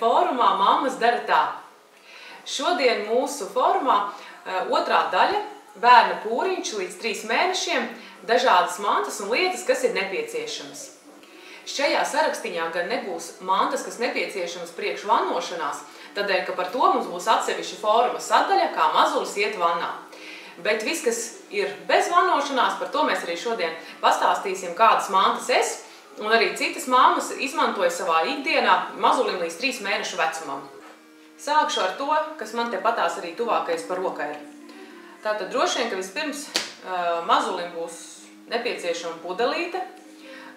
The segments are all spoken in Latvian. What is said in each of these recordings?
fórumā Mammas dara tā. Šodien mūsu fórumā otrā daļa – bērna pūriņš līdz 3 mēnešiem, dažādas mantas un lietas, kas ir nepieciešamas. Šajā sarakstiņā gan nebūs mantas, kas nepieciešamas priekš vannošanās, tādēļ, ka par to mums būs atsevišķa fóruma sadaļa, kā mazulis iet vannā. Bet viss, kas ir bez vannošanās, par to mēs arī šodien pastāstīsim, kādas mantas es un arī citas mammas izmantoja savā ikdienā mazulim līdz 3 mēnešu vecumam. Sākšu ar to, kas man te patās arī tuvākais par rokai. Tātad droši vien, ka vispirms mazulim būs nepieciešama pudelīte.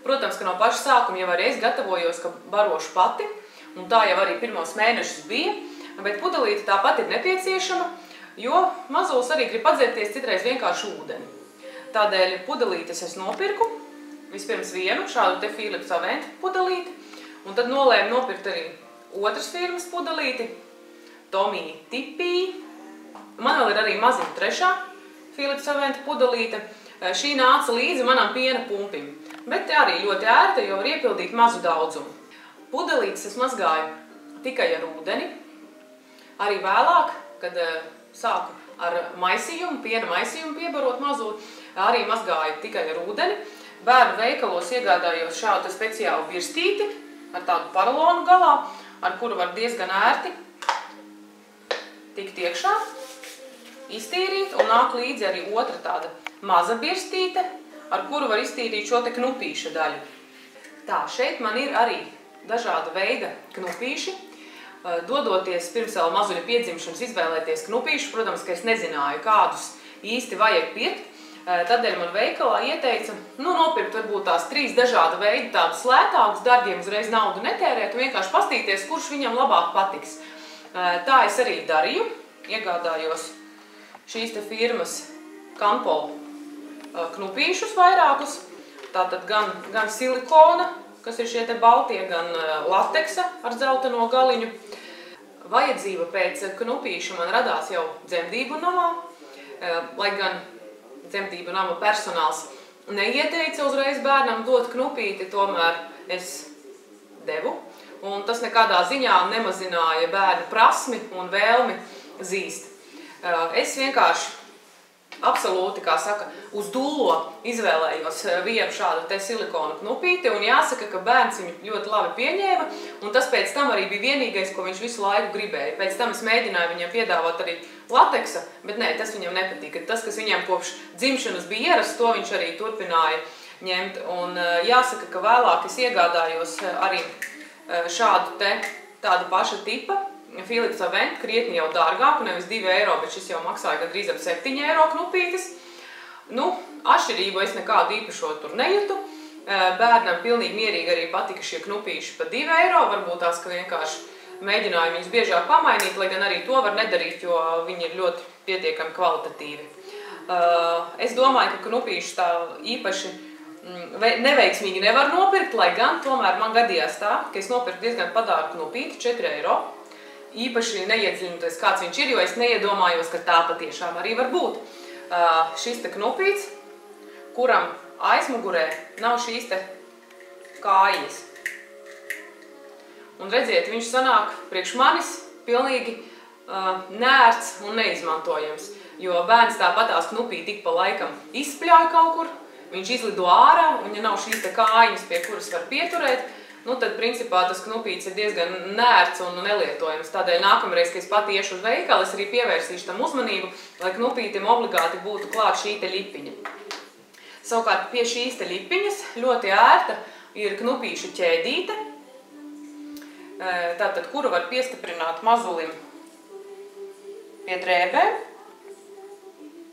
Protams, ka no paša sākuma jau arī es gatavojos, ka barošu pati, un tā jau arī pirmos mēnešus bija, bet pudelīte tāpat ir nepieciešama, jo mazulis arī grib padzerties citreiz vienkārši ūdeni. Tādēļ pudelītes es nopirku, vispirms vienu šādu te Philips Avent pudelīti, un tad nolēmu nopirkt arī otras firmas pudelīti, Tommy Tipī. Man vēl ir arī maziņa trešā Philips Avent pudelīte. Šī nāca līdzi manam piena pumpim, bet arī ļoti ērta, jo var iepildīt mazu daudzumu. Pudelītes es mazgāju tikai ar ūdeni. Arī vēlāk, kad sāku ar maisījumu, piena maisījumu piebarot mazuli, arī mazgāju tikai ar ūdeni. Bērnu veikalos iegādājos šādu speciālu birstīti ar tādu paralonu galā, ar kuru var diezgan ērti tikt iekšā, iztīrīt, un nāk līdzi arī otra tāda maza birstīte, ar kuru var iztīrīt šo te knupīša daļu. Tā, šeit man ir arī dažāda veida knupīši. Dodoties pirms vēl mazuļa piedzimšanas izvēlēties knupīšu, protams, ka es nezināju, kādus īsti vajag pirkt. Tādēļ man veikalā ieteica nopirkt varbūt tās 3 dažāda veida tādus lētākus, dārgiem uzreiz naudu netērēt un vienkārši pastīties, kurš viņam labāk patiks. Tā es arī darīju, iegādājos šīs te firmas Campol knupīšus vairākus, tātad gan silikona, kas ir šie te baltie, gan lateksa ar dzelteno galiņu. Vajadzība pēc knupīšu man radās jau dzemdību namā, lai gan dzemdību nama personāls neieteica uzreiz bērnam dot knupīti, tomēr es devu. Un tas nekādā ziņā nemazināja bērnu prasmi un vēlmi zīst. Es vienkārši absolūti, kā saka, uz dullo izvēlējos vienu šādu te silikonu knupīti, un jāsaka, ka bērns viņu ļoti labi pieņēma, un tas pēc tam arī bija vienīgais, ko viņš visu laiku gribēja. Pēc tam es mēģināju viņam piedāvāt arī lateksa, bet nē, tas viņam nepatika. Tas, kas viņam kopš dzimšanas bija ierasts, to viņš arī turpināja ņemt. Un jāsaka, ka vēlāk es iegādājos arī šādu te tādu paša tipa Philips Avent, krietni jau dārgāku, nevis 2 eiro, bet šis jau maksāja gandrīz ap 7 eiro knupītis. Atšķirību es nekādu īpašo tur nejūtu. Bērnam pilnīgi mierīgi arī patika šie knupīši pa 2 eiro, varbūt tās, ka vienkārši mēģināju viņus biežāk pamainīt, lai gan arī to var nedarīt, jo viņi ir ļoti pietiekami kvalitatīvi. Es domāju, ka knupīšus tā īpaši neveiksmīgi nevar nopirkt, lai gan tomēr man gadījās tā, ka es nopirku diezgan padārgu knupīti, 4 eiro. Īpaši neiedziļinoties, kāds viņš ir, jo es neiedomājos, ka tā patiešām arī var būt. Šis te knupīts, kuram aizmugurē nav šīs te kājas. Un redziet, viņš sanāk priekš manis pilnīgi neērts un neizmantojams, jo bērns tāpatās knupīti tik pa laikam izspļauj kaut kur, viņš izlido ārā, un ja nav šīs te kājiņas, pie kuras var pieturēt, tad principā tas knupīts ir diezgan neērts un nelietojams. Tādēļ nākamreiz, kad es pati iešu uz veikalu, es arī pievērsīšu tam uzmanību, lai knupītim obligāti būtu klāt šī te lipiņa. Savukārt pie šīs te lipiņas ļoti ērta ir knupīšu ķēdīte, tātad, kuru var piestiprināt mazulim pie drēbēm.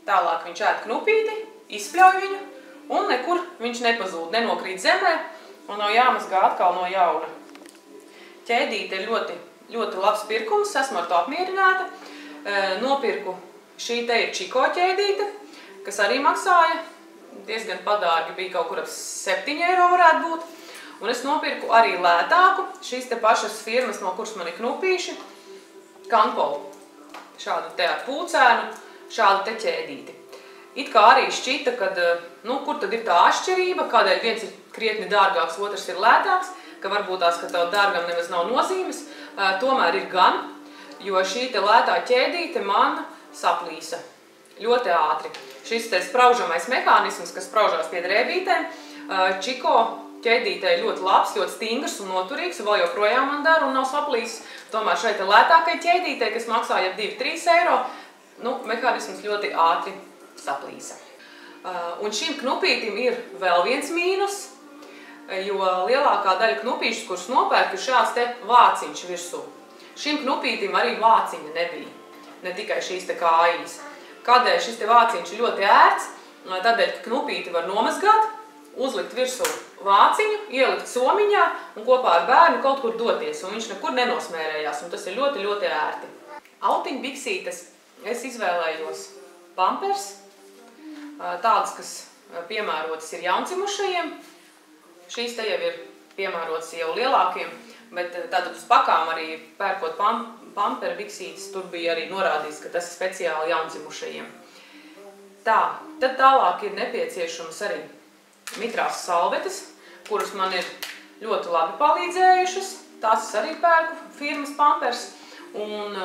Tālāk viņš ēd knupīti, izspļauj viņu, un nekur viņš nepazūd, nenokrīt zemē, un nav jāmazgā atkal no jauna. Ķēdīte ir ļoti, ļoti labs pirkums, esmu ar to apmierināta. Nopirku šī te ir Čiko ķēdīte, kas arī maksāja diezgan padārgi, bija kaut kur ap 7 eiro varētu būt. Un es nopirku arī lētāku, šīs te pašas firmas, no kuras man ir knupīši, Campol. Šādu te ar pūcēnu, šādu te ķēdīti. It kā arī šķita, ka, kur tad ir tā atšķirība, kādēļ viens ir krietni dārgāks, otrs ir lētāks, ka varbūt tās, ka tev dārgam nemaz nav nozīmes. tomēr ir gan, jo šī te lētā ķēdīte man saplīsa ļoti ātri. Šis te spraužamais mehānisms, kas spraužās pie drēbītēm, Čiko ķēdītē ir ļoti labs, ļoti stingrs un noturīgs, un vēl joprojām man dara un nav saplīsis. Tomēr šai te lētākai ķēdītē, kas maksā jau 2–3 eiro, mehānisms ļoti ātri saplīsa. Un šim knupītim ir vēl viens mīnus, jo lielākā daļa knupīšas, kuras nopērk, ir šāds te vāciņš virsū. Šim knupītim arī vāciņa nebija, ne tikai šīs te kājas. Kādēļ šis te vāciņš ir ļoti ērts? Tādēļ, ka knupīti var nomazgāt, uzlikt virsū vāciņu, ielikt somiņā un kopā ar bērnu kaut kur doties, un viņš nekur nenosmērējās, un tas ir ļoti, ļoti ērti. Autiņu biksītes es izvēlējos Pampers, tādas, kas piemērotas ir jaundzimušajiem. Šīs te jau ir piemērotas jau lielākiem, bet tātad uz pakām arī pērkot Pamper biksītes, tur bija arī norādīts, ka tas ir speciāli jaundzimušajiem. Tā, tad tālāk ir nepieciešams arī mitrās salvetes, kuras man ir ļoti labi palīdzējušas. Tās es arī pērku firmas Pampers. Un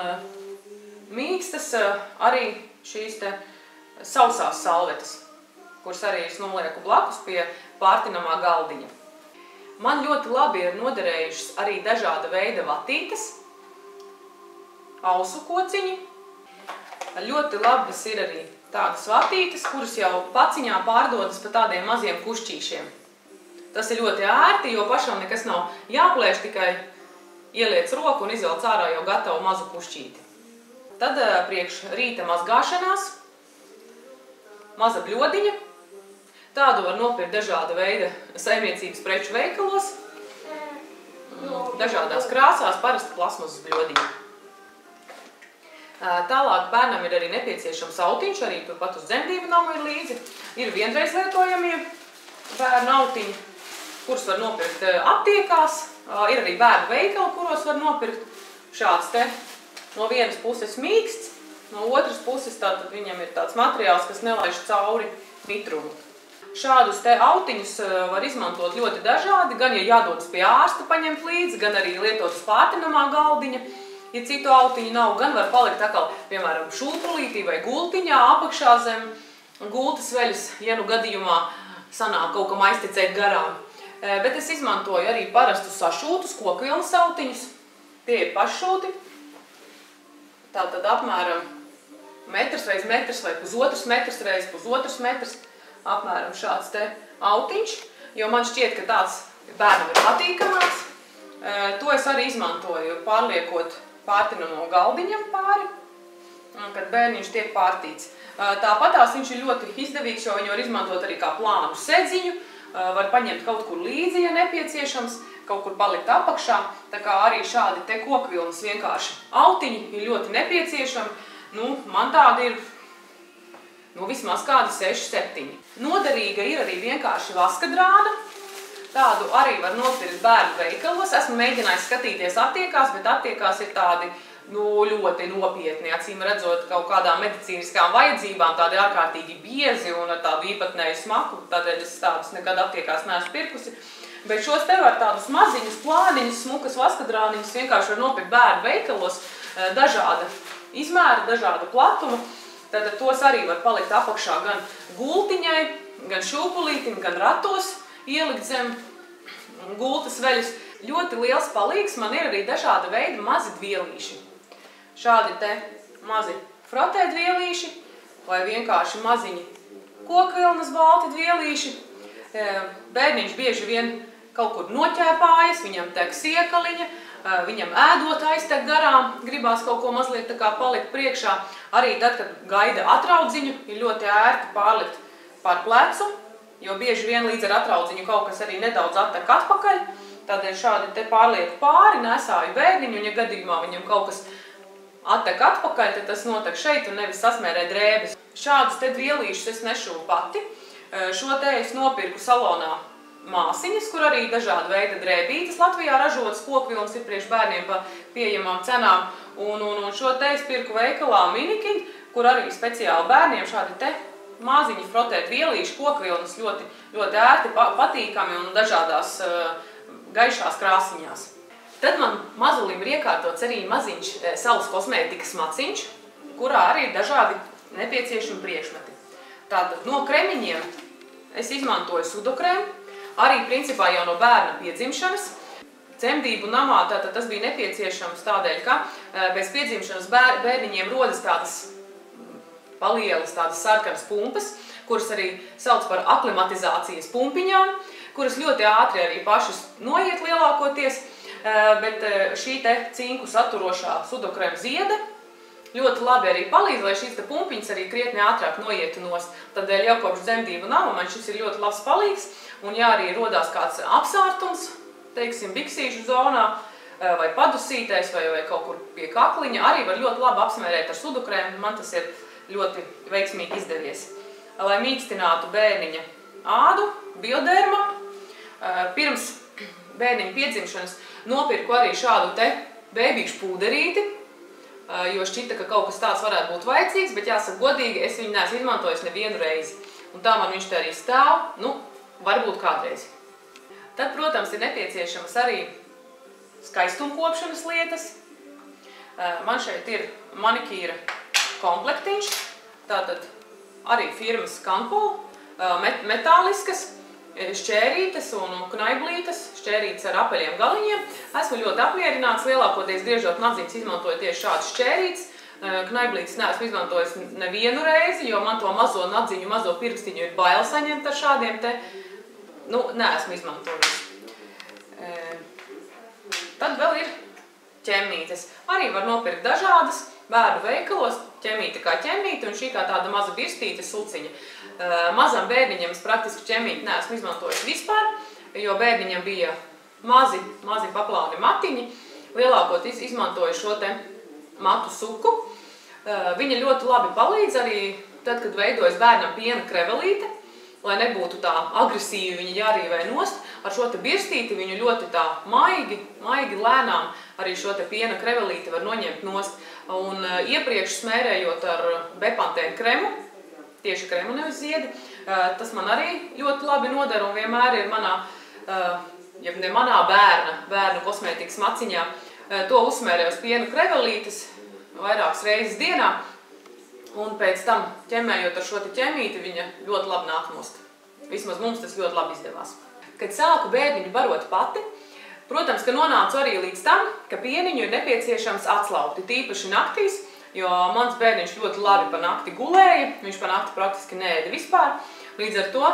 mīkstas arī šīs te sausās salvetes, kuras arī es nolieku blakus pie pārtinamā galdiņa. Man ļoti labi ir noderējušas arī dažāda veida vatītes, ausu kociņi. Ļoti labas ir arī tādas vatītes, kuras jau paciņā pārdodas pa tādiem maziem kušķīšiem. Tas ir ļoti ērti, jo pašam nekas nav jāplēš, tikai ieliec roku un izvelc ārā jau gatavu mazu kušķīti. Tad priekš rīta mazgāšanās, maza bļodiņa. Tādu var nopirkt dažāda veida saimniecības preču veikalos, dažādās krāsās, parasti plasmasas bļodiņa. Tālāk bērnam ir arī nepieciešams autiņš, arī turpat uz dzemdību namu ir līdzi. Ir vienreiz lietojamie bērnu autiņi, kurus var nopirkt aptiekās. Ir arī bērnu veikali, kuros var nopirkt šāds te no vienas puses mīksts, no otras puses tātad viņam ir tāds materiāls, kas nelaiž cauri mitrumu. Šādus te autiņus var izmantot ļoti dažādi, gan ja jādodas pie ārsta paņemt līdzi, gan arī lietot uz pārtinamā galdiņa. Ja citu autiņu nav, gan var palikt atkal, piemēram, šūpulītī vai gultiņā apakšā zem gultas veļas, ja nu gadījumā sanāk kaut kam aiztecēt garām. Bet es izmantoju arī parastus sašūtus kokvilnas autiņus. Tie ir paššūti. Tātad apmēram metrs reiz metrs vai pusotrs metrs reiz pusotrs metrs. Apmēram šāds te autiņš, jo man šķiet, ka tāds bērnam ir patīkamāks. To es arī izmantoju pārliekot pārtinamo galdiņam pāri, kad bērniņš tiek pārtīts. Tāpatās viņš ir ļoti izdevīgs, jo viņu var izmantot arī kā plānu sedziņu, var paņemt kaut kur līdzi, ja nepieciešams, kaut kur palikt apakšā. Tā kā arī šādi te kokvilnas vienkārši autiņi ir ļoti nepieciešami. Man tādi ir vismaz kādi 6–7. Noderīga ir arī vienkārši vaskadrāna. Tādu arī var nopirkt bērnu veikalos. Esmu mēģinājis skatīties attiekās, bet attiekās ir tādi ļoti nopietni, acīm redzot kaut kādām medicīniskām vajadzībām, tādi ārkārtīgi biezi un ar tādu īpatnēju smaku, tādēļ es tādus nekad attiekās neesmu pirkusi. Bet šos te var tādus maziņus, plāniņus, smukas vaskadrāniņus vienkārši var nopirkt bērnu veikalos, dažāda izmēra, dažāda platuma. Tad tos arī var palikt apakšā gan gultiņai, gan šūpulītim, gan ratos ielikt zem gultas veļas. Ļoti liels palīgs man ir arī dažāda veida mazi dvielīši. Šādi te mazi frotē dvielīši vai vienkārši maziņi kokvilnas balti dvielīši. Bērniņš bieži vien kaut kur noķēpājas, viņam tek siekaliņa, viņam ēdot aiztek garām, gribās kaut ko mazliet tā kā palikt priekšā. Arī tad, kad gaida atraudziņu, ir ļoti ērti pārlikt pār plecu, jo bieži vien līdz ar atraudziņu kaut kas arī nedaudz attek atpakaļ. Tādēļ šādi te pārlieku pāri, nesāju bērniņu, un ja gadījumā viņam kaut kas attek atpakaļ, tad tas notek šeit un nevis sasmērē drēbes. Šādus te dvielīšus es nešuvu pati. Šo te es nopirku salonā māsiņas, kur arī dažāda veida drēbītes Latvijā ražotas, kokvilnas ir priekš bērniem pa pieejamām cenām. Un šo te es pirku veikalā Minikin, kur arī speciāli bērniem šādi te māziņi frotē dvielīši, kokvilnas ļoti ērti, patīkami un dažādās gaišās krāsiņās. Tad man mazulim ir iekārtots arī maziņš saules kosmētikas maciņš, kurā arī ir dažādi nepieciešami priekšmeti. Tātad no kremiņiem es izmantoju sudokrēmu, arī principā jau no bērna piedzimšanas. Dzemdību namā tātad tas bija nepieciešams tādēļ, ka pēc piedzimšanas bērniņiem rodas tādas palielas, tādas sarkanas pumpas, kuras arī sauc par aklimatizācijas pumpiņām, kuras ļoti ātri arī pašas noiet lielākoties, bet šī te cinku saturošā sudokrēma ziede ļoti labi arī palīdz, lai šīs te pumpiņas arī krietni ātrāk noietu nost. Tādēļ jau kopš dzemdību nama man šis ir ļoti labs palīgs, un ja arī rodās kāds apsārtums, teiksim, biksīšu zonā, vai padusītēs, vai kaut kur pie kakliņa, arī var ļoti labi apsmērēt ar sudokrēmu, man tas ir ļoti veiksmīgi izdevies. Lai mīkstinātu bērniņa ādu, bioderma, pirms bērniņa piedzimšanas nopirku arī šādu te bēbīšu pūderīti, jo šķita, ka kaut kas tāds varētu būt vajadzīgs, bet jāsaka godīgi, es viņu neesmu izmantojis nevienu reizi. Un tā man viņš te arī stāv, nu, varbūt kādreiz. Tad, protams, ir nepieciešamas arī skaistumkopšanas lietas. Man šeit ir manikīra komplektiņš, tātad arī firmas Kanpol, metāliskas, šķērītes un knaiblītes, šķērītes ar apaļiem galiņiem. Esmu ļoti apmierināts, lielākoties griežot nadziņas izmantoju tieši šādas šķērītes. Knaiblītes neesmu izmantojis nevienu reizi, jo man to mazo nadziņu, mazo pirkstiņu ir bail saņemt ar šādiem te, nu, neesmu izmantojis. Tad vēl ir ķemmītes. Arī var nopirkt dažādas bērnu veikalos, ķemmīte kā ķemmīte un šī kā tāda maza birstīte suciņa. Mazam bērniņam es praktiski ķemmīti neesmu izmantojis vispār, jo bērniņam bija mazi paplāni matiņi. Lielākoties izmantoju šo te matu suku. Viņa ļoti labi palīdz arī tad, kad veidojas bērnam piena krevelīte, lai nebūtu tā agresīvi viņa jārīvē nost. Ar šo te birstīti viņu ļoti tā maigi, lēnām arī šo te piena krevelīti var noņemt nost. Un iepriekš smērējot ar bepantēnu kremu, tieši kremu nevis ziedi, tas man arī ļoti labi nodara un vienmēr ir manā, ja ne manā bērnu kosmētikas maciņā, to uzsmērēju uz piena krevelītes vairākas reizes dienā. Un pēc tam, ķemmējot ar šo te ķemmīti, viņa ļoti labi nāk nost. Vismaz mums tas ļoti labi izdevās. Kad sāku bērniņu barot pati, protams, ka nonācu arī līdz tam, ka pieniņu ir nepieciešams atslaukt, tīpaši naktīs, jo mans bērniņš ļoti labi pa nakti gulēja, viņš pa nakti praktiski neēda vispār. Līdz ar to,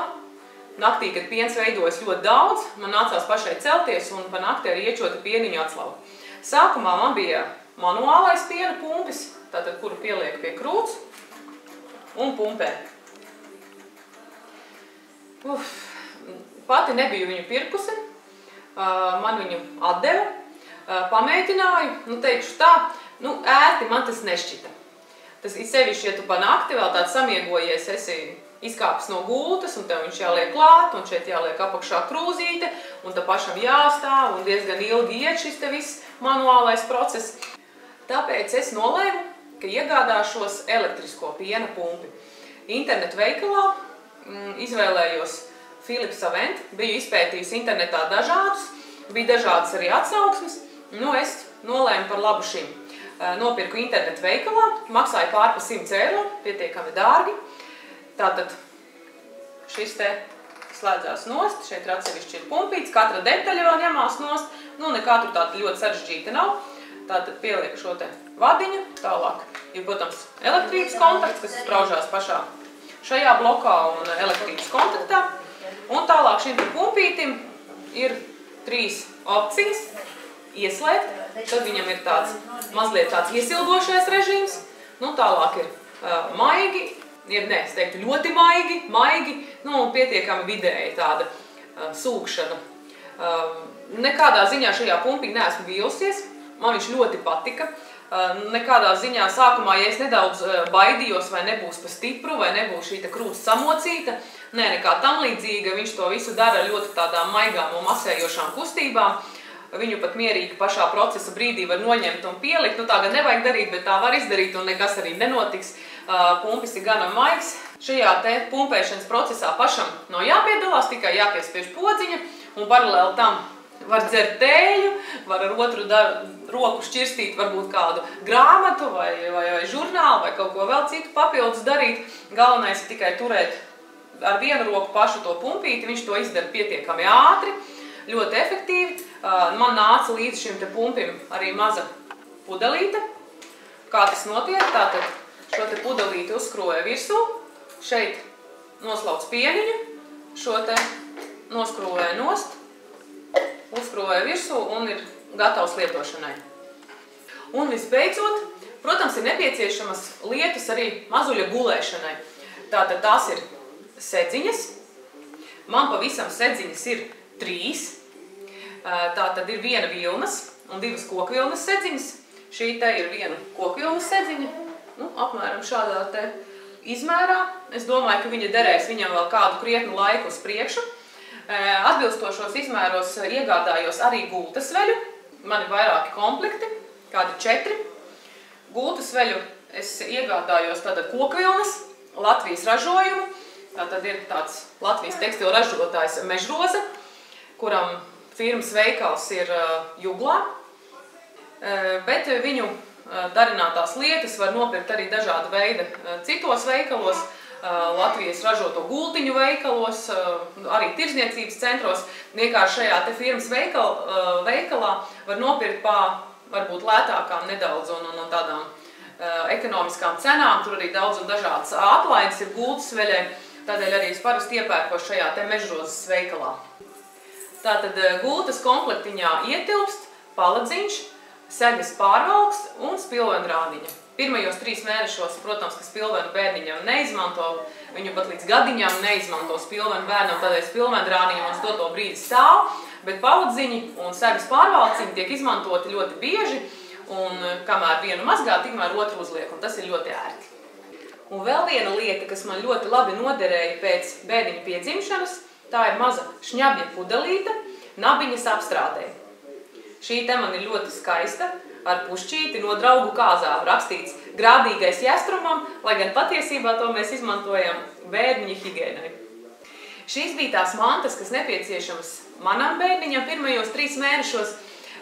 naktī, kad piens veidojas ļoti daudz, man nācās pašai celties un pa nakti arī iečota pieniņu atslaukt. Sākumā man bija manuālais piena pumpis, tātad, kuru pieliek pie krūts un pumpē. Pati nebiju viņu pirkusi, man viņu atdeva, pamēģināju, nu teikšu tā, nu ērti man tas nešķita. Tas ir sevišķi, ja tu pa nakti vēl tāds samiegojies, esi izkāpis no gultas un tev viņš jāliek klāt un šeit jāliek apakšā krūzīte un te pašam jāstāv un diezgan ilgi iet šis te viss manuālais process. Tāpēc es nolēmu, ka iegādāšos elektrisko piena pumpi. Internetu veikalā izvēlējos Philips Avent, biju izpētījusi internetā dažādus, bija dažādas arī atsauksmes, nu es nolēmu par labu šim. Nopirku internetu veikalā, maksāja pār pa 100 eiro, pietiekami dārgi. Tātad šis te slēdzās nost, šeit ir atsevišķi ir pumpīts, katra detaļa vēl ņemās nost, nu nekā tur tāda ļoti sarežģīta nav. Tātad pielieku šo te vadiņu, tālāk ir, protams, elektrības kontakts, kas spraužās pašā šajā blokā un elektrības kontaktā. Un tālāk šim te pumpītim ir 3 opcijas ieslēgt, tad viņam ir tāds mazliet tāds iesildošais režīms, nu tālāk ir maigi, es teiktu ļoti maigi, nu un pietiekami vidēji tāda sūkšana. Nekādā ziņā šajā pumpī neesmu vīlusies, man viņš ļoti patika. Nekādā ziņā sākumā, ja es nedaudz baidījos, vai nebūs pa stipru, vai nebūs šī krūts samocīta, nekā tam līdzīga, viņš to visu dara ļoti tādām maigām un masējošām kustībām. Viņu pat mierīgi pašā procesa brīdī var noņemt un pielikt, nu tā gan nevajag darīt, bet tā var izdarīt un nekas arī nenotiks. Pumpis ir gana maigs. Šajā te pumpēšanas procesā pašam nav jāpiedalās, tikai jāpiespiež podziņa un paralēli tam var dzert tēju, var ar otru roku šķirstīt varbūt kādu grāmatu vai žurnālu vai kaut ko vēl citu papildus darīt. Galvenais ir tikai turēt ar vienu roku pašu to pumpīti, viņš to izdara pietiekami ātri, ļoti efektīvi. Man nāca līdz šim te pumpim arī maza pudelīte. Kā tas notiek? Tātad šo te pudelīti uzskrūvē virsū, šeit noslauc pieniņu, šo te noskrūvē nost, uzskrūvē virsū un ir gatavs lietošanai. Un visbeidzot, protams, ir nepieciešamas lietas arī mazuļa gulēšanai. Tātad tās ir sedziņas. Man pavisam sedziņas ir 3. Tātad ir viena vilnas un 2 kokvilnas sedziņas. Šī te ir viena kokvilnas sedziņa, apmēram šādā te izmērā. Es domāju, ka viņa derēs viņam vēl kādu krietnu laiku uz priekšu. Atbilstošos izmēros iegādājos arī gultasveļu. Man ir vairāki komplekti, kādi 4. Gultasveļu es iegādājos tātad kokvilnas, Latvijas ražojumu. Tātad ir tāds Latvijas tekstilu ražotājs Mežroze, kuram firmas veikals ir Juglā. Bet viņu darinātās lietas var nopirkt arī dažāda veida citos veikalos, Latvijas ražoto gultiņu veikalos, arī tirdzniecības centros. Vienkārši šajā te firmas veikalā var nopirkt varbūt lētākām nedaudz un tādām ekonomiskām cenām. Tur arī daudz un dažādas atlaides ir gultasveļai, tādēļ arī es parasti iepērkos šajā te Mežrozes veikalā. Tātad gultas komplektiņā ietilpst paladziņš, segas pārvalks un spilvenu rādiņa. Pirmajos 3 mēnešos, protams, ka spilvenu bērniņam neizmanto, viņu pat līdz gadiņām neizmanto spilvenu bērnam, tādēļ spilvenu rādiņam uz doto brīdi stāv, bet paladziņi un segas pārvalciņi tiek izmantoti ļoti bieži, un kamēr vienu mazgā, tikmēr otru uzliek, un tas ir ļoti ērti. Un vēl viena lieta, kas man ļoti labi noderēja pēc bērniņa piedzimšanas, tā ir maza šņabja pudelīte nabiņas apstrādē. Šī te man ir ļoti skaista, ar pušķīti no draugu kāzām rakstīts grādīgais jāstrumam, lai gan patiesībā to mēs izmantojam bērniņa higiēnai. Šīs bija tās mantas, kas nepieciešamas manam bērniņam pirmajos 3 mēnešos.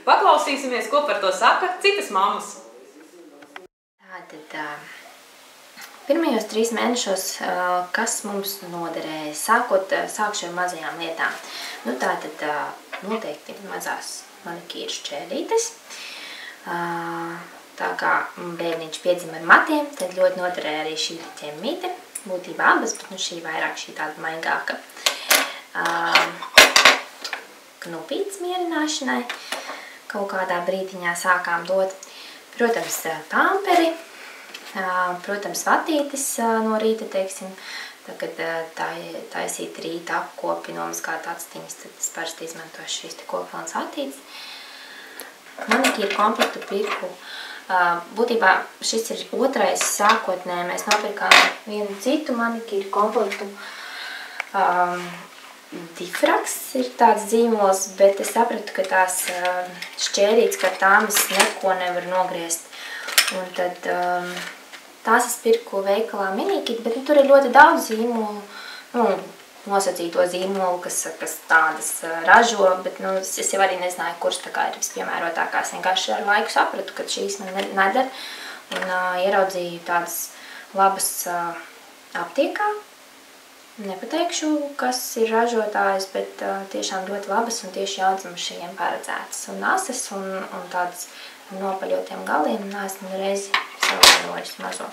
Paklausīsimies, ko par to saka citas mammas. Tātad pirmajos 3 mēnešos, kas mums noderēja, sākšu ar mazajām lietām. Tātad noteikti ir mazās manikīra šķēlītes. Tā kā bērniņš piedzima ar matiem, tad ļoti noderēja arī šī ķemmīte. Būtībā abas, bet šī vairāk šī tāda maigāka. Knupītes mierināšanai kaut kādā brīdiņā sākām dot. Protams, pamperi, protams, vatītes no rīta, teiksim, tagad taisīt rīta apkopi, nomazgāt atstiņas, tad es parasti izmantošu šīs te kokvilnas vatītes. Manikīra komplektu pirku. Būtībā šis ir 2. sākotnē. Mēs nopirkām vienu citu manikīra komplektu. Difraks ir tāds zīmols, bet es sapratu, ka tās šķērītes, ka tām es neko nevaru nogriezt. Un tad tās es pirku veikalā Minikit, bet tur ir ļoti daudz zīmolu, nosacīto zīmolu, kas tādas ražo, bet es jau arī nezināju, kuras tā kā ir vispiemērotākās. Vienkārši ar laiku sapratu, ka šīs man nedara, un ieraudzīju tādas labas aptiekā. Nepateikšu, kas ir ražotājs, bet tiešām ļoti labas un tieši jaundzimušajiem paredzētas. Un ases un tādas nopaļotiem galiem, un esmu reizi salērojusi mazo.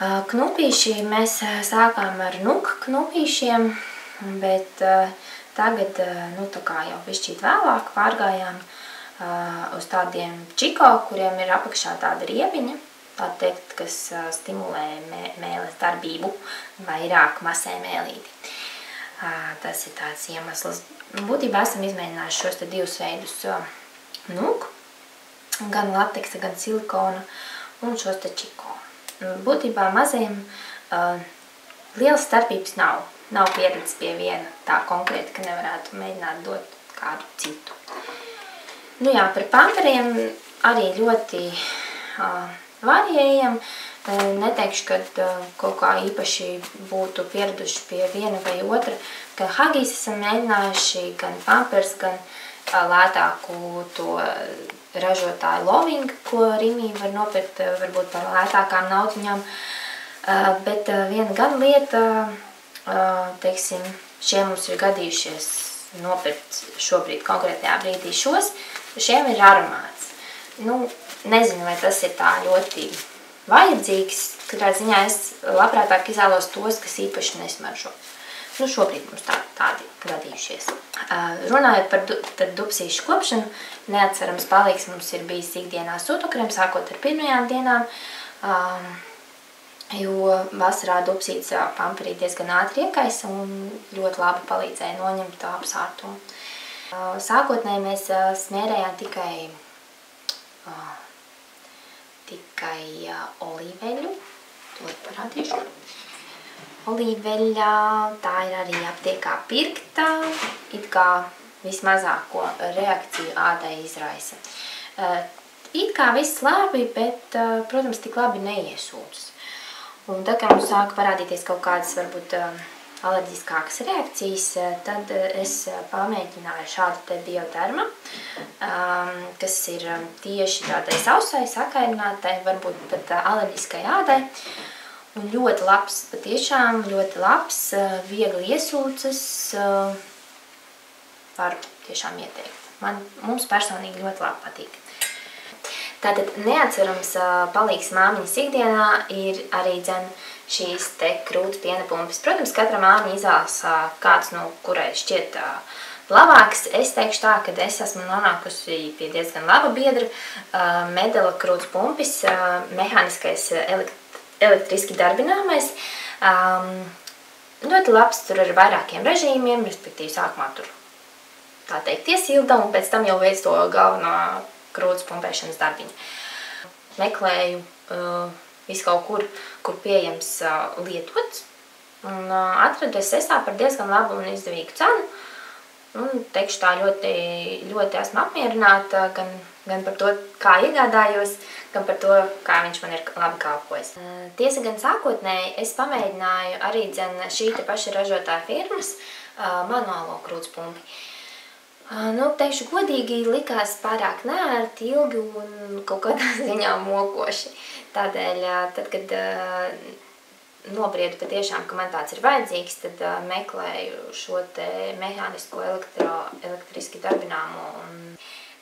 Knupīši mēs sākām ar nuk knupīšiem, bet tagad, tā kā jau bišķīt vēlāk, pārgājām uz tādiem čiko, kuriem ir apakšā tāda riebiņa, tā teikt, kas stimulē mēles darbību, vairāk masē mēlīti. Tas ir tāds iemesls. Būtībā esam izmēģinājuši šos te 2 veidus nuk, gan lateksa, gan silikona, un šos te čiko. Būtībā mazajiem lielas starpības nav. Nav pieredzes pie viena tā konkrēti, ka nevarētu mēģināt dot kādu citu. Par pamperiem arī ļoti variējam. Neteikšu, ka kaut kā īpaši būtu pieraduši pie viena vai otra. Gan Huggies esam mēģinājuši, gan pampers, gan lētāku to ražotāju lovingu, ko Rimī var nopirkt varbūt par lētākām naudiņām. Bet viena gan lieta, teiksim, šie mums ir gadījušies nopirkt šobrīd konkrētajā brīdī šos, šiem ir aromāts. Nu, nezinu, vai tas ir tā ļoti vajadzīgs, katrā ziņā es labprātāk izvēlos tos, kas īpaši nesmaržo. Nu, šobrīd mums tādi gadījušies. Runājot par dubsīšu kopšanu, neatcerams palīgs mums ir bijis ikdienā sūtokrem, sākot ar pirmajām dienām, jo vasarā dubsītes pampirī diezgan ātri iekaisa un ļoti labi palīdzēja noņemt apsārtumu. Sākotnēji mēs smērējām tikai olīveļu, to parādīšu. Olīveļa, tā ir arī aptiekā pirkta, it kā vismazāko reakciju ādai izraisa. It kā viss labi, bet, protams, tik labi neiesūcas. Un tad, kad mums sāka parādīties kaut kādas, varbūt, alerģiskākas reakcijas, tad es pamēģināju šādu te bioderma, kas ir tieši tādai sausai, sakairinātai, varbūt pat alerģiskai ādai. Un ļoti labs, patiešām ļoti labs, viegli iesūcas, varu tiešām ieteikt. Mums personīgi ļoti labi patīk. Tātad neatcerams palīgs māmiņas ikdienā ir arī šīs te krūts piena pumpis. Protams, katra māmiņa izvēlas kāds, kurai šķiet labāks. Es teikšu tā, ka es esmu nonākusi pie diezgan laba biedra. Medela krūts pumpis, mehāniskais elektriski darbināmais. Ļoti labs, tur ar vairākiem režīmiem, respektīvi sākumā tur, tā teikt, iesilda, un pēc tam jau veic to galveno krūts pumpēšanas darbiņu. Meklēju visu kaut kur pieejams lietots, un atradu SSā par diezgan labu un izdevīgu cenu. Un, teikšu tā, ļoti esmu apmierināta gan par to, kā iegādājos, gan par to, kā viņš man ir labi kalpojis. Tiesa gan sākotnēji es pamēģināju arī šī te paša ražotāja firmas manuālo krūtspumpi. Teikšu godīgi, likās pārāk neērti, ilgi un kaut kādā ziņā mokoši. Tādēļ, tad, kad nobriedu patiešām, ka man tāds ir vajadzīgs, tad meklēju šo te mehānisko elektriski darbināmo.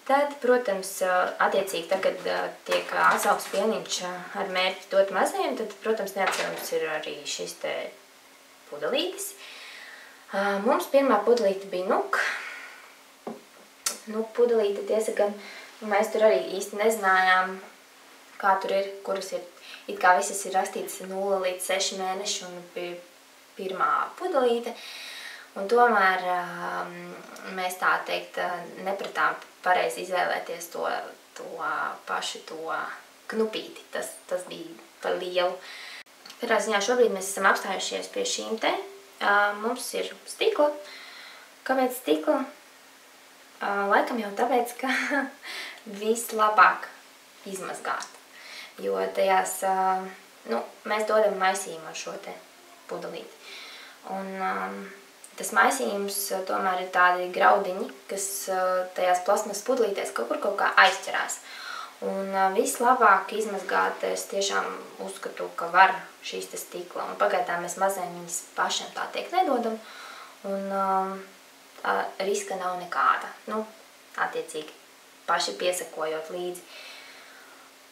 Tad, protams, attiecīgi, tad, kad tiek atsaugs pieniņš ar mērķi dot mazajiem, tad, protams, neatcerams ir arī šis te pudelītis. Mums pirmā pudelīte bija nuk. Nuk pudelīte, tiesa gan, mēs tur arī īsti nezinājām, kā tur ir, kuras ir. It kā visas ir rakstītas 0 līdz 6 mēneši un bija pirmā pudelīte. Un tomēr mēs tā teikt nepratām pareizi izvēlēties to pašu knupīti. Tas bija par lielu. Katrā ziņā šobrīd mēs esam apstājušies pie šīm te. Mums ir stikla. Kāpēc stikla? Laikam jau tāpēc, ka vislabāk izmazgāt. Jo tajās, mēs dodam maisījumu ar šo te pudelīti. Un tas maisījums tomēr ir tādi graudiņi, kas tajās plasmas pudelītēs kaut kā aizķerās. Un vislabāk izmazgāt es tiešām uzskatu, ka var šīs te stikla. Un pagaidām mēs mazēm viņas pašiem tā teikt nedodam. Un riska nav nekāda. Attiecīgi paši piesakojot līdzi.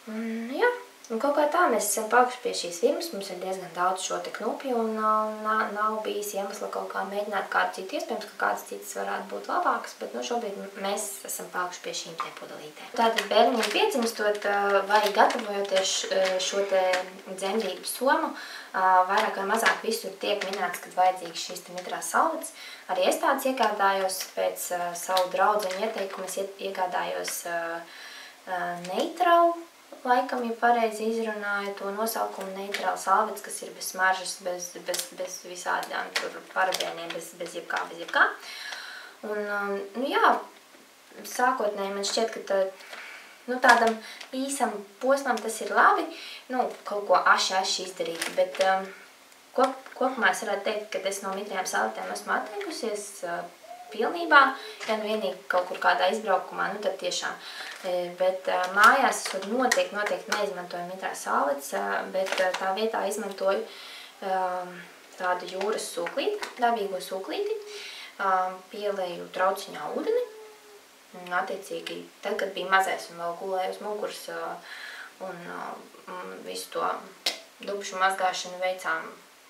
Jā, un kaut kā tā mēs esam paguši pie šīs firmas, mums ir diezgan daudz šo te knupju un nav bijis iemesla kaut kā mēģināt kādu citu, iespējams, ka kādas citas varētu būt labākas, bet šobrīd mēs esam paguši pie šīm te pudelītēm. Tātad bērniņiem piedzimstot vai gatavojoties šo te dzemdību somu, vairāk vai mazāk visur tiek minēts, kad vajadzīgs šīs te mitrās salvetes. Arī es tāds iegādājos pēc savu draudzeņu ieteikumu, es iegādājos neitralu. Laikam, ja pareizi izrunāju to nosaukumu neitrāla salvetes, kas ir bez smaržas, bez visādām tur parabēniem, bez jebkā. Un, jā, sākotnēji man šķiet, ka tādam īsam posmam tas ir labi, kaut ko aši izdarīt, bet kopumā es varētu teikt, ka es no mitrajām salvetēm esmu atteikusies, pilnībā, ja nu vienīgi kaut kur kādā izbraukumā, nu tad tiešām. Bet mājās es noteikti neizmantoju mitrās salvetes, bet tā vietā izmantoju tādu jūras sūklīti, dabīgo sūklīti, pielēju trauciņā ūdeni, un attiecīgi, tad, kad bija mazais un vēl gulēju uz muguras un visu to dubšu mazgāšanu veicām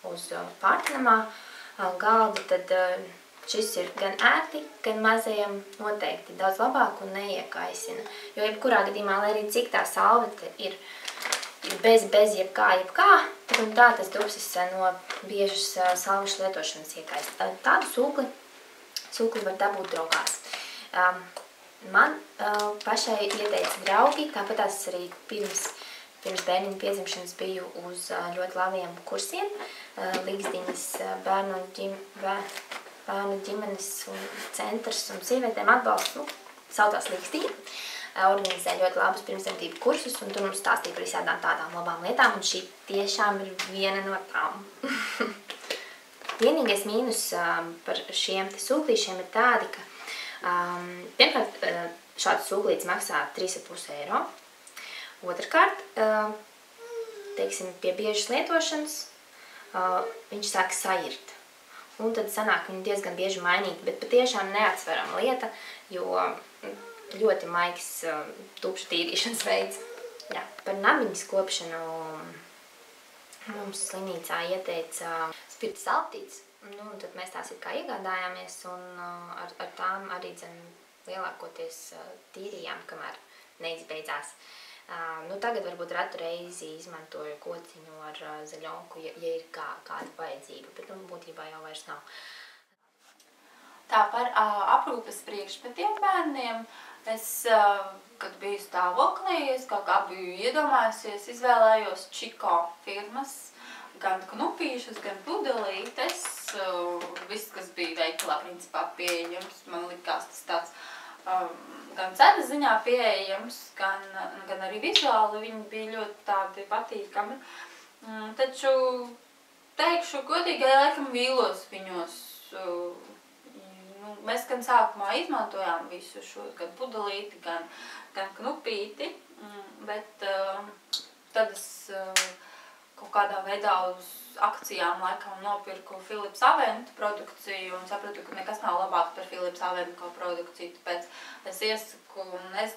uz pārtinamā galda, tad šis ir gan ērti, gan mazajam noteikti daudz labāk un neiekaisina. Jo jebkurā gadījumā, lai arī cik tā salvete ir bez jebkā, un tā tas dubsis no biežas salvešu lietošanas iekaist. Tādu sūkli var dabūt draugās. Man pašai ieteica draugi, tāpat es arī pirms bērniņa piedzimšanas biju uz ļoti labiem kursiem. Līgsdiņas bērnu ģimenes un centrs un sievietēm atbalsts, saucās Līgsdiņa. Organizē ļoti labus pirmsdzemdību kursus, un tur mums stāstīja par visādām tādām labām lietām, un šī tiešām ir viena no tām. Vienīgais mīnus par šiem te sūklīšiem ir tādi, ka pirmkārt, šāds sūklīts maksā 3,5 eiro. Otrkārt, teiksim, pie biežas lietošanas viņš sāk sairt. Un tad sanāk viņu diezgan bieži mainīt, bet patiešām neatsverama lieta, jo ļoti maigs tupšu tīrīšanas veids. Jā, par nabiņas kopšanu mums slimnīcā ieteica spirta saltītes. Nu, un tad mēs tās it kā iegādājāmies un ar tām arī lielākoties tīrījām, kamēr neizbeidzās. Tagad varbūt retu reizi izmantoju kociņu ar zaļonku, ja ir kāda vajadzība, bet būtībā jau vairs nav. Tā par aprūpes priekšmetiem bērniem. Es, kad biju stāvoklī, es kaut kā biju iedomājusies, izvēlējos Čiko firmas, gan knupīšus, gan pudelītes, viss, kas bija veikalā principā pieejams, man likās tas tāds gan cenas ziņā pieejams, gan arī vizuāli viņi bija ļoti tādi patīkami. Taču, teikšu, godīgi, laikam vīlos viņos. Mēs gan sākumā izmantojām visu šo, gan pudelīti, gan knupīti, bet tad es kaut kādā veidā uz akcijām laikam nopirku Philips Avent produkciju un sapratu, ka nekas nav labāk par Philips Avent produkciju, tāpēc es iesaku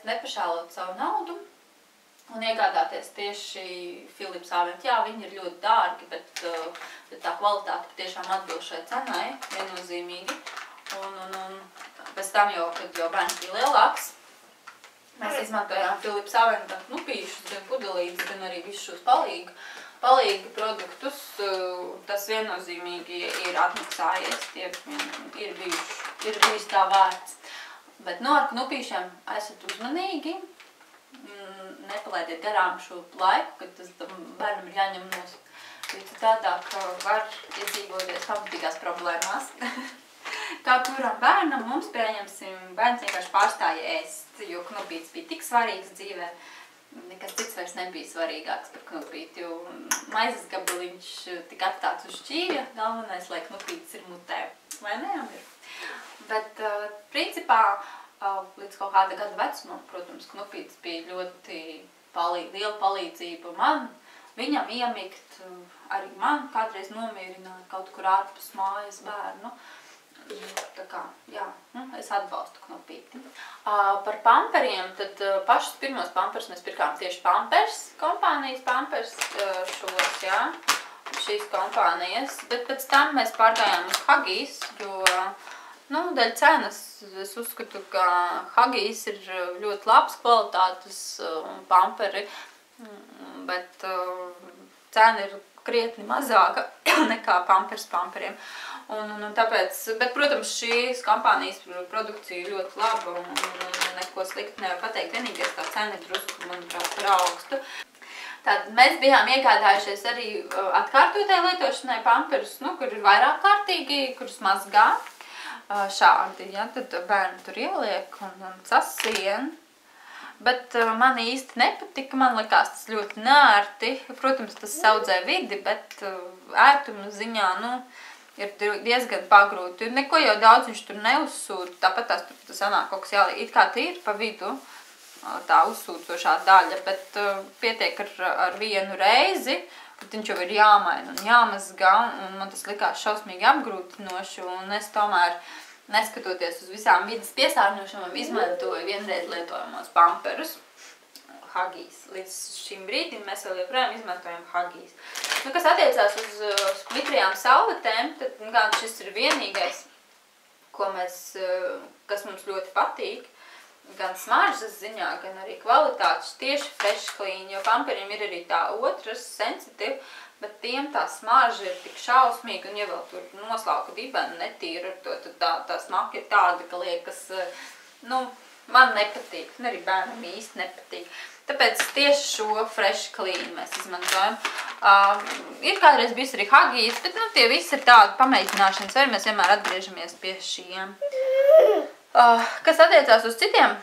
nepašālot savu naudu un iegādāties tieši Philips Avent. Jā, viņi ir ļoti dārgi, bet tā kvalitāte tiešām atbilst šai cenai viennozīmīgi. Un pēc tam jau, kad jau bērns bija lielāks, mēs izmantojām Philips Avent gan knupīšus, gan pudelītes, gan arī visus šos palīgu produktus. Tas viennozīmīgi ir atmaksājies, tie ir bijis tā vērts. Bet ar knupīšiem esat uzmanīgi, nepalaidiet garām šo laiku, kad tas bērnam ir jāņem nos. Citādāk var iedzīvoties pamatīgās problēmās. Kā kuram bērnam, mums pieņemsim, bērns vienkārši pārstāja ēst, jo knupīts bija tik svarīgs dzīvē, nekas cits vairs nebija svarīgāks par knupīti, jo maizes gabaliņš tika atstāts uz šķīvja, galvenais, lai knupītis ir mutē, vai ne, Amir? Bet, principā, līdz kaut kāda gada vecumam, protams, knupītis bija ļoti liela palīdzība man, viņam iemigt, arī man kādreiz nomierināt kaut kur ārpus mājas bērnu. Tā kā, jā, es atbalstu knupīti. Par pamperiem, tad pašus pirmos pampers mēs pirkām tieši Pampers, kompānijas Pampers šos, jā, šīs kompānijas, bet pēc tam mēs pārgājām uz Huggies, jo, dēļ cenas es uzskatu, ka Huggies ir ļoti labs kvalitātes pamperi, bet cena ir krietni mazāka nekā Pampers pamperiem. Un tāpēc, bet, protams, šīs kompānijas produkcija ļoti laba un neko slikti nevar pateikt. Vienīgais tā cena ir drusku, manuprāt, par augstu. Tad mēs bijām iegādājušies arī atkārtotai lietošanai pamperus, kur ir vairāk kārtīgi, kurus mazgā šādi, ja, tad bērni tur ieliek un sasien. Bet man īsti nepatika, man likās tas ļoti neērti. Protams, tas saudzē vidi, bet ērtuma ziņā, ir diezgan pagrūti. Neko jau daudz viņš tur neuzsūta, tāpat tās tur sanāk kaut kas jāliek. It kā tīri pa vidu tā uzsūcošā daļa, bet pietiek ar vienu reizi, bet viņš jau ir jāmaina un jāmazgā, un man tas likās šausmīgi apgrūtinoši, un es tomēr, neskatoties uz visām vidas piesārņošanām, izmantoju vienreiz lietojamos pamperus. Huggies. Līdz šim brīdim mēs vēl joprojām izmantojam Huggies. Nu, kas attiecās uz mitrajām salvetēm, tad gan šis ir vienīgais, kas mums ļoti patīk, gan smaržas ziņā, gan arī kvalitātes, tieši Fresh Clean, jo pamperiem ir arī tā otras sensitīva, bet tiem tā smarža ir tik šausmīga, un ja vēl tur noslauka dibeni netīra ar to, tad tā smaka ir tāda, ka liekas, nu, man nepatīk, un arī bērnam īsti nepatīk. Tāpēc tieši šo Fresh Clean mēs izmantojam. Ir kādreiz bijis arī Huggies, bet nu, tie visi ir tādi pamēģināšanas, vai mēs vienmēr atgriežamies pie šiem. Kas attiecās uz citiem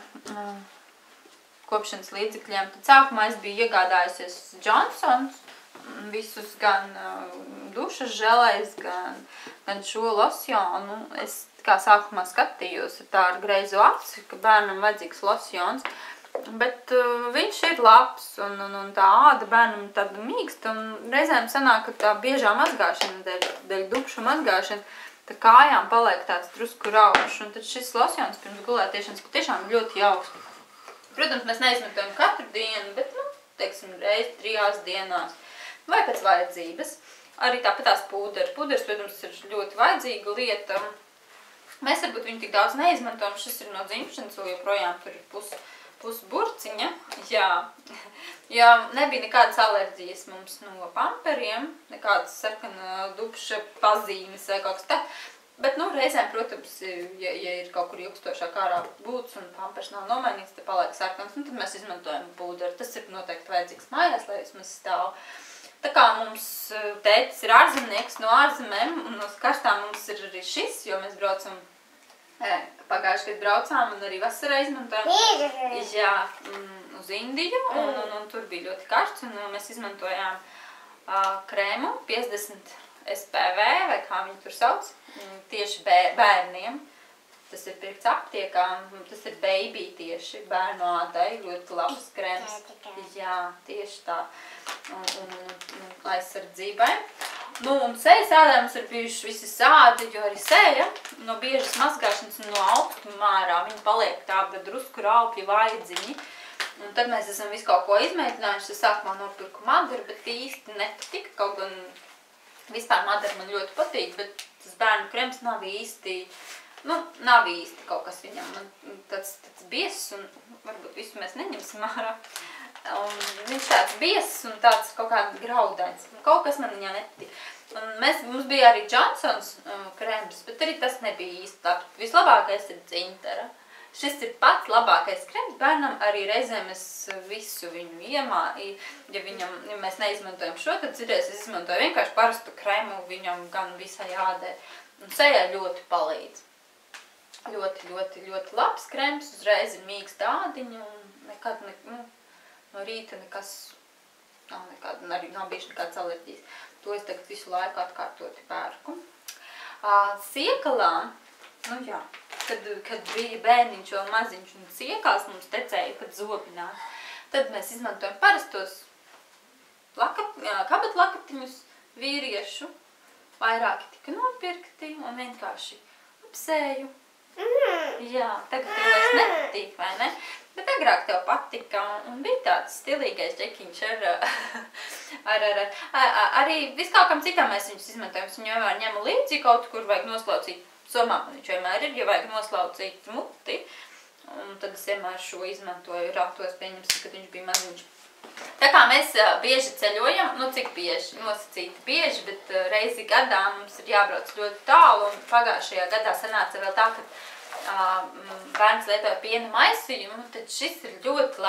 kopšanas līdzekļiem, tad sākumā es biju iegādājusies Johnsons, visus gan dušas želejs, gan šo losjonu. Es kā sākumā skatījos tā ar greizo aci, ka bērnam vajadzīgs losjons. Bet viņš ir labs un tā āda bērnam tāda mīksta un reizēm sanāk, ka tā biežā mazgāšana, dēļ dubšu mazgāšana, tā kājām paliek tāds drusku raušs. Un tad šis losjons pirms gulētiešanas tiešām ļoti jauks. Protams, mēs neizmantojam katru dienu, bet, nu, teiksim, reiz 3 dienās vai pēc vajadzības. Arī tāpatās pūderi. Pūderis, protams, ir ļoti vajadzīga lieta. Mēs varbūt viņu tik daudz neizmantojam. Šis ir no dzimšanas, jo joprojām tur ir pusburciņa, jā, jo nebija nekādas alerģijas mums no pamperiem, nekādas sarkana dubša pazīmes vai kaut kas tā, bet, nu, reizēm, protams, ja ir kaut kur ilgstošāk ārā būts un pampers nav nomainīts, te paliek sarkans, nu, tad mēs izmantojam pūderi, tas ir noteikti vajadzīgs mājās, lai vismaz stāv. Tā kā mums tētis ir ārzemnieks no ārzemēm, un no karstām mums ir arī šis, jo mēs braucam pagājuši, kad braucām un arī vasarā izmantojām uz Indiju, un tur bija ļoti karsts, un mēs izmantojām krēmu 50 SPV, vai kā viņi tur sauc, tieši bērniem. Tas ir pirkts aptiekā, tas ir baby tieši bērnu ādai, ļoti labs krēms. Jā, tieši tā, un aizsardzībai. Nu, un sejas ādē mums ir bijuši visi sādi, jo arī seja no biežas mazgāšanas un no augstuma ārā viņa paliek tāda drusku raupja vaidziņi. Un tad mēs esam visu kaut ko izmēģinājuši. Es sākumā nopirku madaru, bet īsti nepatika. Kaut gan vispār madara man ļoti patīk, bet tas bērnu krems nav īsti, nav īsti kaut kas viņam. Man tāds biezs un varbūt visu mēs neņemsim ārā. Un viņš tāds biezs un tāds kaut kāds graudains. Kaut kas man viņā nepatīk. Un mums bija arī Johnsons krems, bet arī tas nebija īsti labi. Vislabākais ir dzintara. Šis ir pats labākais krems bērnam, arī reizēm es visu viņu iemāju. Ja mēs neizmantojam šo, tad citreiz es izmantoju vienkārši parastu kremu viņam gan visai ādē. Un sejai ļoti palīdz. Ļoti, ļoti, ļoti labs krems, uzreiz ir mīksta ādiņa un nekad, no rīta nekas, arī nav bijuši nekāds alerģijas. To es tagad visu laiku atkārtoti pērku. Siekalām, kad bija bērniņš vēl maziņš un siekās mums tecēja pat zobināt, tad mēs izmantojam parastos kabatlakatiņus vīriešu. Vairāki tika nopirkti un vienkārši apsēju. Jā, tagad tev vairs nepatīk, vai ne? Bet agrāk tev patika un bija tāds stilīgais džekiņš arī viskaukam citam mēs viņus izmantojam. Viņu vienmēr ņemu līdzi kaut kur, vajag noslaucīt, somā man viņš vienmēr ir, ja vajag noslaucīt muti. Un tad es vienmēr šo izmantoju ratos, pieņemsim, kad viņš bija maziņš. Tā kā mēs bieži ceļojam, cik bieži, nosacīti bieži, bet reizi gadā mums ir jābrauc ļoti tālu, un pagājušajā gadā sanāca vēl tā, ka bērns lietoja piena maisījumu, tad šis ir ļoti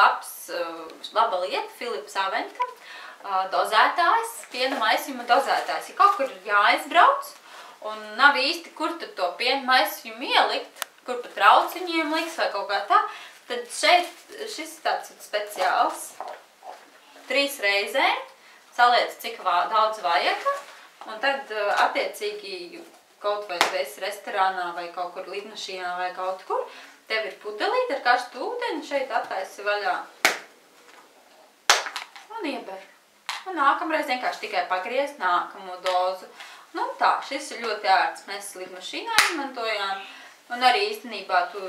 laba lieta, Filips Aventam, dozētājs, piena maisījuma dozētājs. Ja kaut kur ir jāizbrauc, un nav īsti, kur tad to piena maisījumu ielikt, kur pa trauciņiem liks vai kaut kā tā, tad šeit šis tāds speciāls. 3 reizē, saliec cik daudz vajag, Un tad, attiecīgi, kaut vai tu esi restorānā vai kaut kur lidmašīnā vai kaut kur, tev ir pudelīte ar karstu ūdeni, šeit attaisi vaļā un ieber. Un nākamreiz vienkārši tikai pagriezt nākamo dozu. Nu tā, šis ir ļoti ērts. Mēs lidmašīnā izmantojām. Un arī īstenībā tu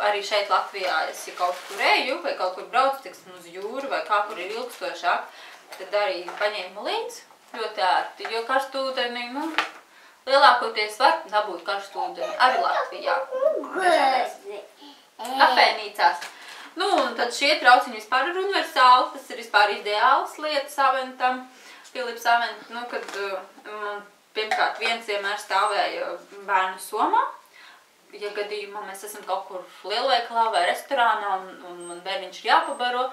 arī šeit Latvijā, ja kaut kur eju vai kaut kur brauc, tiksim uz jūru vai kā kur ir ilgstošāk, tad arī paņēmu līdzi ļoti ērti, jo karstu ūdeni, nu, lielākoties var dabūt karstu ūdeni arī Latvijā. Kafejnīcās. Nu, un tad šie trauciņi vispār ir universāli, tas ir vispār ideāls lietas Aventam, Philips Avent, nu, kad pirmkārt viens vienmēr stāvēja bērnu somā. Ja gadījumā mēs esam kaut kur lielveikalā vai restorānā un man bērniņš ir jāpabaro,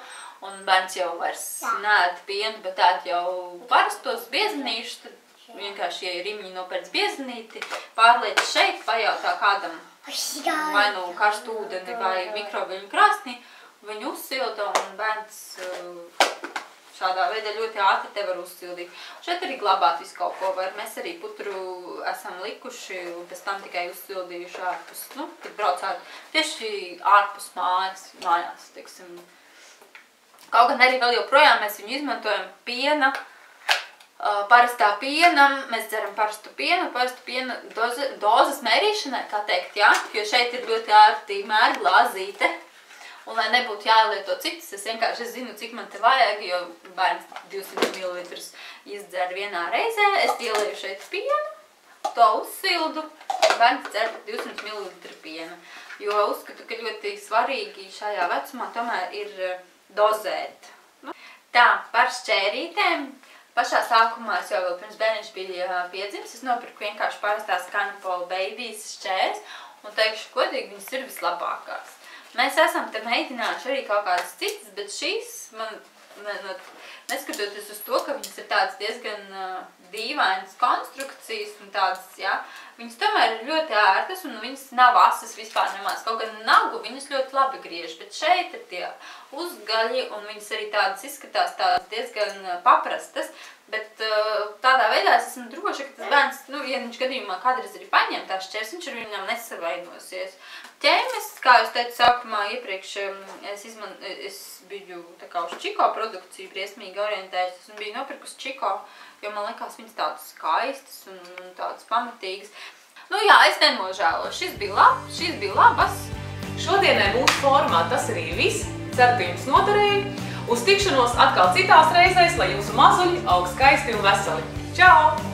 un bērns jau vairs neēd pienu, bet ēd jau parastos biezenīšus, tad vienkārši, ja ir riņķi nopērc biezenīti, pārliec šeit, pajautā kādam vai nu karstu ūdeni vai mikroviļņu krāsnī, viņu uzsilda un bērns šādā veidā ļoti ātri te var uzsildīt. Šeit arī glabāt visu kaut ko var. Mēs arī putru esam likuši un pēc tam tikai uzsildījuši ārpus. Nu, kad brauc tieši ārpus mājās, teiksim. Kaut gan arī vēl joprojām mēs viņu izmantojam piena, parastā piena, mēs dzeram parastu piena dozes mērīšanai, kā teikt, jā, jo šeit ir ļoti ārti mēra glāzīte. Un, lai nebūtu jāielieto citas, es vienkārši zinu, cik man te vajag, jo bērns 200 ml izdzer vienā reizē. Es ielieju šeit pienu, to uzsildu, un bērns dzer 200 ml piena. Jo uzskatu, ka ļoti svarīgi šajā vecumā tomēr ir dozēt. Tā, par šķērītēm. Pašā sākumā es jau vēl pirms bērniņš bija piedzimis, es nopirku vienkārši parastās Canapol Babies šķērs, un teikšu godīgi, viņas ir vislabākās. Mēs esam te mēģinājuši arī kaut kādas citas, bet šīs, neskatoties uz to, ka viņas ir tādas diezgan dīvainas konstrukcijas un tādas, jā, viņas tomēr ir ļoti ērtas un viņas nav asas vispār nemaz. Kaut gan nagu viņas ļoti labi griež, bet šeit ir tie uzgaļi un viņas arī tādas izskatās tādas diezgan paprastas, bet tādā veidā es esmu droša, ka tas bērns, nu, ja viņš gadījumā kādreiz arī paņem tās šķērs, viņš ar viņam nesavainosies. Ķēmes, kā jūs teicu sākumā iepriekš, es biju tā kā uz Čiko produkciju briesmīgi orientējusies un biju nopirkusi Čiko, jo man likās viņas tādas skaistas un tādas pamatīgas. Nu jā, es nenožēloju, šis bija labas. Šodienai mūsu formā tas arī viss. Ceru, ka jums noderēja. Uz tikšanos atkal citās reizēs, lai jūsu mazuļi aug skaisti un veseli. Čau!